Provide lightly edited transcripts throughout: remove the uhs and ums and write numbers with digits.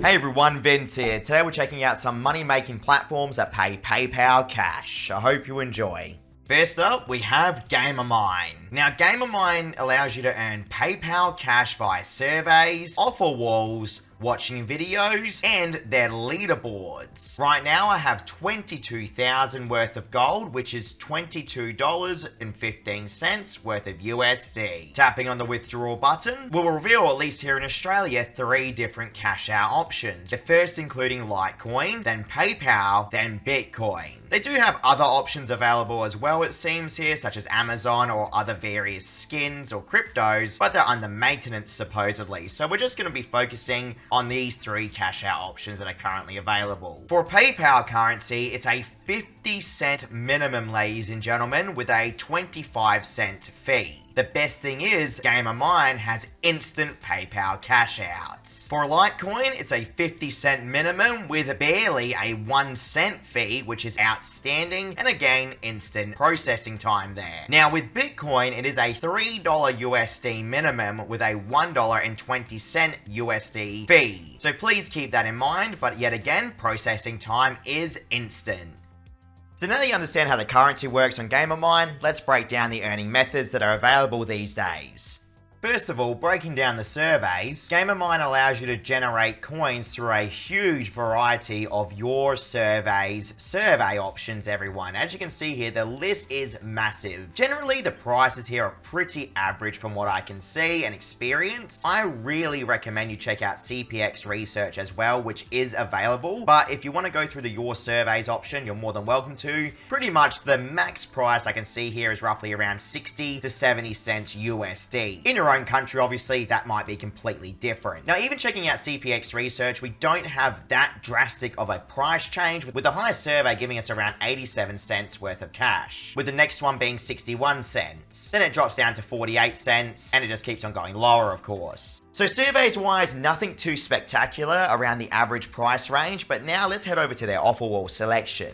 Hey everyone, Vince here. Today we're checking out some money-making platforms that pay PayPal cash. I hope you enjoy. First up, we have GamerMine. Now, GamerMine allows you to earn PayPal cash via surveys, offer walls, watching videos, and their leaderboards. Right now, I have 22,000 worth of gold, which is $22.15 worth of USD. Tapping on the withdrawal button will reveal, at least here in Australia, 3 different cash out options. The first including Litecoin, then PayPal, then Bitcoin. They do have other options available as well, it seems here, such as Amazon or other various skins or cryptos, but they're under maintenance supposedly. So we're just going to be focusing on these 3 cash out options that are currently available. For PayPal currency, it's a 50-cent minimum, ladies and gentlemen, with a 25-cent fee. The best thing is, GamerMine has instant PayPal cash outs. For Litecoin, it's a 50-cent minimum with barely a 1-cent fee, which is outstanding, and again, instant processing time there. Now with Bitcoin, it is a $3 USD minimum with a $1.20 USD fee. So please keep that in mind, but yet again, processing time is instant. So now that you understand how the currency works on GamerMine, let's break down the earning methods that are available these days. First of all, breaking down the surveys, GamerMine allows you to generate coins through a huge variety of your survey options, everyone. As you can see here, the list is massive. Generally, the prices here are pretty average from what I can see and experience. I really recommend you check out CPX Research as well, which is available. But if you want to go through the Your Surveys option, you're more than welcome to. Pretty much the max price I can see here is roughly around 60 to 70 cents USD. In your own country, obviously, that might be completely different. Now, even checking out CPX Research, we don't have that drastic of a price change, with the highest survey giving us around 87 cents worth of cash, with the next one being 61 cents. Then it drops down to 48 cents, and it just keeps on going lower, of course. So surveys-wise, nothing too spectacular around the average price range, but now let's head over to their offer wall selection.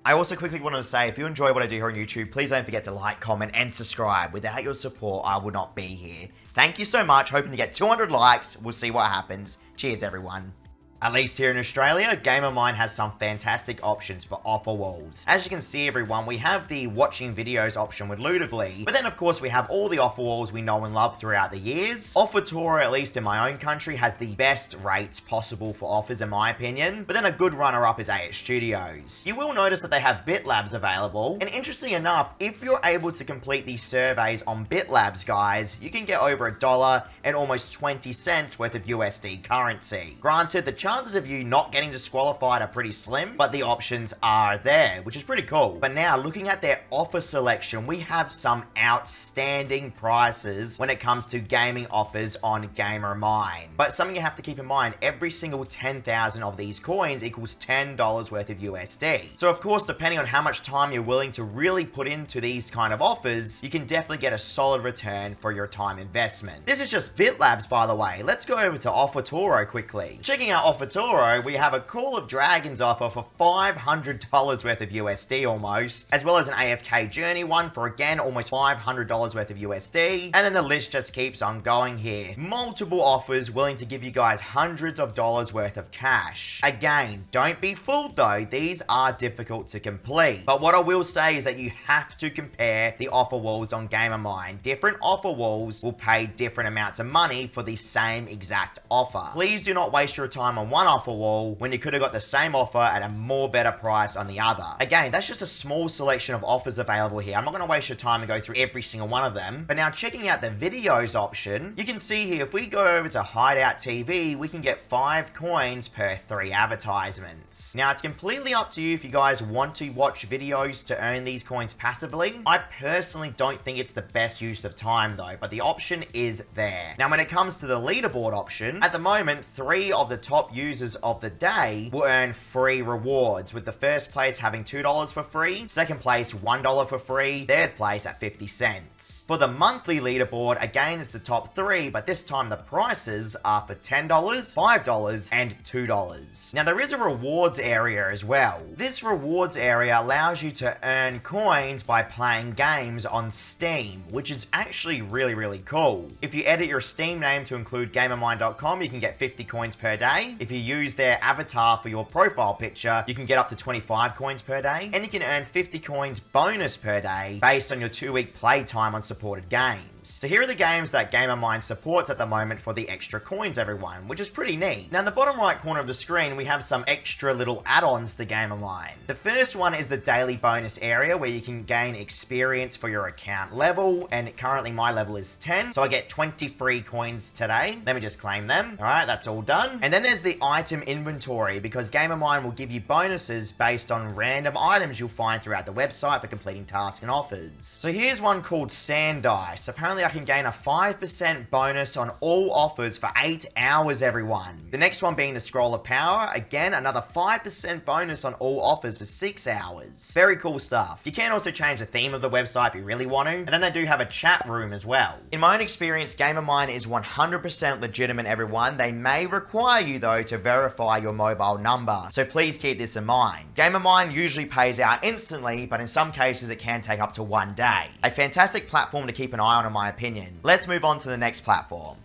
I also quickly wanted to say, if you enjoy what I do here on YouTube, please don't forget to like, comment, and subscribe. Without your support, I would not be here. Thank you so much. Hoping to get 200 likes. We'll see what happens. Cheers, everyone. At least here in Australia, GamerMine has some fantastic options for offer walls. As you can see, everyone, we have the watching videos option with Lootably, but then of course we have all the offer walls we know and love throughout the years. OfferToro, at least in my own country, has the best rates possible for offers in my opinion, but then a good runner-up is AX Studios. You will notice that they have BitLabs available, and interesting enough, if you're able to complete these surveys on BitLabs, guys, you can get over $1 and almost 20 cents worth of USD currency. Granted, the chances of you not getting disqualified are pretty slim, but the options are there, which is pretty cool. But now, looking at their offer selection, we have some outstanding prices when it comes to gaming offers on GamerMine. But something you have to keep in mind, every single 10,000 of these coins equals $10 worth of USD. So of course, depending on how much time you're willing to really put into these kind of offers, you can definitely get a solid return for your time investment. This is just BitLabs, by the way. Let's go over to OfferToro quickly. Checking out OfferToro, we have a Call of Dragons offer for $500 worth of USD almost, as well as an AFK Journey one for again almost $500 worth of USD, and then the list just keeps on going here. Multiple offers willing to give you guys hundreds of dollars worth of cash. Again, don't be fooled though, these are difficult to complete, but what I will say is that you have to compare the offer walls on GamerMine. Different offer walls will pay different amounts of money for the same exact offer. Please do not waste your time on one offer wall when you could have got the same offer at a more better price on the other. Again, that's just a small selection of offers available here. I'm not going to waste your time and go through every single one of them. But now checking out the videos option, you can see here, if we go over to Hideout TV, we can get 5 coins per 3 advertisements. Now it's completely up to you if you guys want to watch videos to earn these coins passively. I personally don't think it's the best use of time though, but the option is there. Now when it comes to the leaderboard option, at the moment, 3 of the top users of the day will earn free rewards, with the first place having $2 for free, second place $1 for free, third place at 50 cents. For the monthly leaderboard, again it's the top 3, but this time the prices are for $10, $5, and $2. Now there is a rewards area as well. This rewards area allows you to earn coins by playing games on Steam, which is actually really cool. If you edit your Steam name to include GamerMine.com, you can get 50 coins per day. If if you use their avatar for your profile picture, you can get up to 25 coins per day, and you can earn 50 coins bonus per day based on your 2-week play time on supported games. So here are the games that GamerMine supports at the moment for the extra coins, everyone, which is pretty neat. Now in the bottom right corner of the screen, we have some extra little add-ons to GamerMine. The first one is the daily bonus area where you can gain experience for your account level, and currently my level is 10, so I get 20 free coins today. Let me just claim them. All right, that's all done. And then there's the item inventory, because GamerMine will give you bonuses based on random items you'll find throughout the website for completing tasks and offers. So here's one called Sand Dice. Apparently I can gain a 5% bonus on all offers for 8 hours, everyone. The next one being the Scroll of Power. Again, another 5% bonus on all offers for 6 hours. Very cool stuff. You can also change the theme of the website if you really want to, and then they do have a chat room as well. In my own experience, GamerMine is 100% legitimate, everyone. They may require you though to verify your mobile number, so please keep this in mind. GamerMine usually pays out instantly, but in some cases it can take up to 1 day. A fantastic platform to keep an eye on in my opinion. Let's move on to the next platform.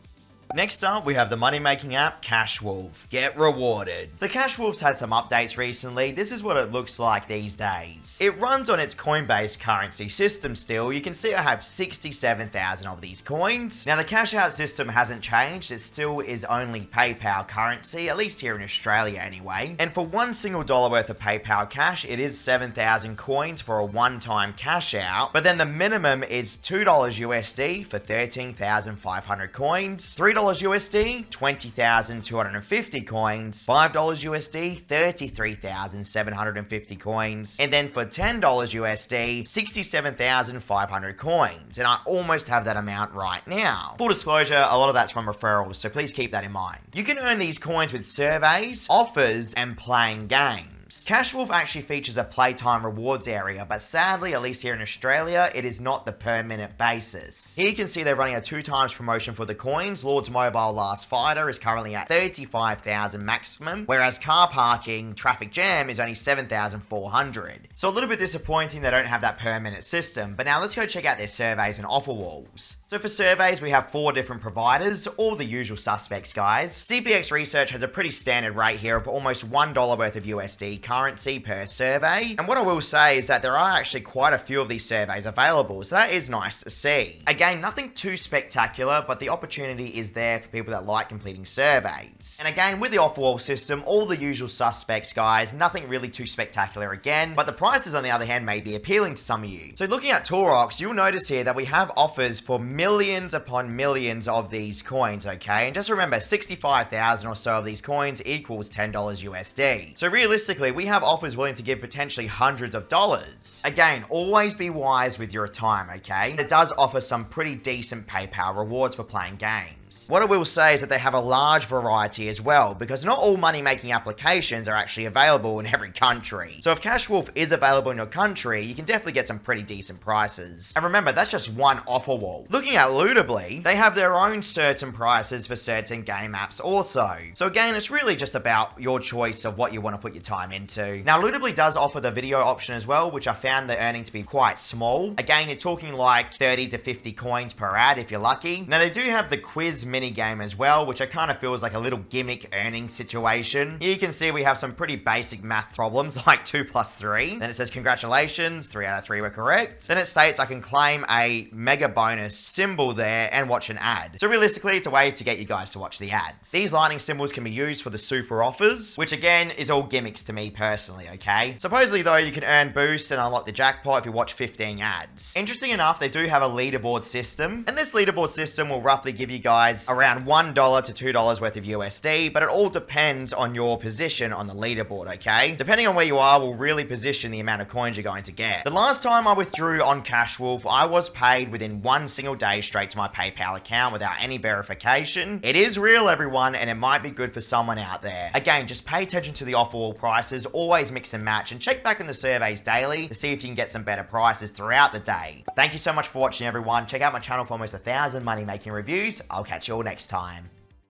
Next up, we have the money-making app, CashWolf. Get rewarded. So CashWolf's had some updates recently. This is what it looks like these days. It runs on its coin-based currency system still. You can see I have 67,000 of these coins. Now the cash out system hasn't changed. It still is only PayPal currency, at least here in Australia anyway. And for $1 single worth of PayPal cash, it is 7,000 coins for a one-time cash out. But then the minimum is $2 USD for 13,500 coins, $3 USD, 20,250 coins, $5 USD, 33,750 coins, and then for $10 USD, 67,500 coins, and I almost have that amount right now. Full disclosure, a lot of that's from referrals, so please keep that in mind. You can earn these coins with surveys, offers, and playing games. CashWolf actually features a playtime rewards area, but sadly, at least here in Australia, it is not the per minute basis. Here you can see they're running a 2x promotion for the coins. Lord's Mobile Last Fighter is currently at 35,000 maximum, whereas car parking traffic jam is only 7,400. So a little bit disappointing they don't have that per minute system, but now let's go check out their surveys and offer walls. So for surveys, we have 4 different providers, all the usual suspects, guys. CPX Research has a pretty standard rate here of almost $1 worth of USD currency per survey. And what I will say is that there are actually quite a few of these surveys available, so that is nice to see. Again, nothing too spectacular, but the opportunity is there for people that like completing surveys. And again, with the offer wall system, all the usual suspects, guys, nothing really too spectacular again, but the prices on the other hand may be appealing to some of you. So looking at Torox, you'll notice here that we have offers for millions upon millions of these coins, okay? And just remember, 65,000 or so of these coins equals $10 USD. So realistically, we have offers willing to give potentially hundreds of dollars. Again, always be wise with your time, okay? It does offer some pretty decent PayPal rewards for playing games. What I will say is that they have a large variety as well, because not all money-making applications are actually available in every country. So if CashWolf is available in your country, you can definitely get some pretty decent prices. And remember, that's just one offer wall. Looking at Lootably, they have their own certain prices for certain game apps also. So again, it's really just about your choice of what you want to put your time into. Now, Lootably does offer the video option as well, which I found the earning to be quite small. Again, you're talking like 30 to 50 coins per ad if you're lucky. Now, they do have the quiz mini game as well, which I kind of feels like a little gimmick earning situation. Here you can see we have some pretty basic math problems like 2 plus 3. Then it says congratulations, 3 out of 3 were correct. Then it states I can claim a mega bonus symbol there and watch an ad. So realistically, it's a way to get you guys to watch the ads. These lightning symbols can be used for the super offers, which again is all gimmicks to me personally, okay? Supposedly though, you can earn boosts and unlock the jackpot if you watch 15 ads. Interesting enough, they do have a leaderboard system, and this leaderboard system will roughly give you guys around $1 to $2 worth of USD, but it all depends on your position on the leaderboard, okay? Depending on where you are will really position the amount of coins you're going to get. The last time I withdrew on CashWolf, I was paid within 1 single day straight to my PayPal account without any verification. It is real, everyone, and it might be good for someone out there. Again, just pay attention to the offer wall prices, always mix and match, and check back in the surveys daily to see if you can get some better prices throughout the day. Thank you so much for watching, everyone. Check out my channel for almost 1,000 money-making reviews. I'll catch you all next time.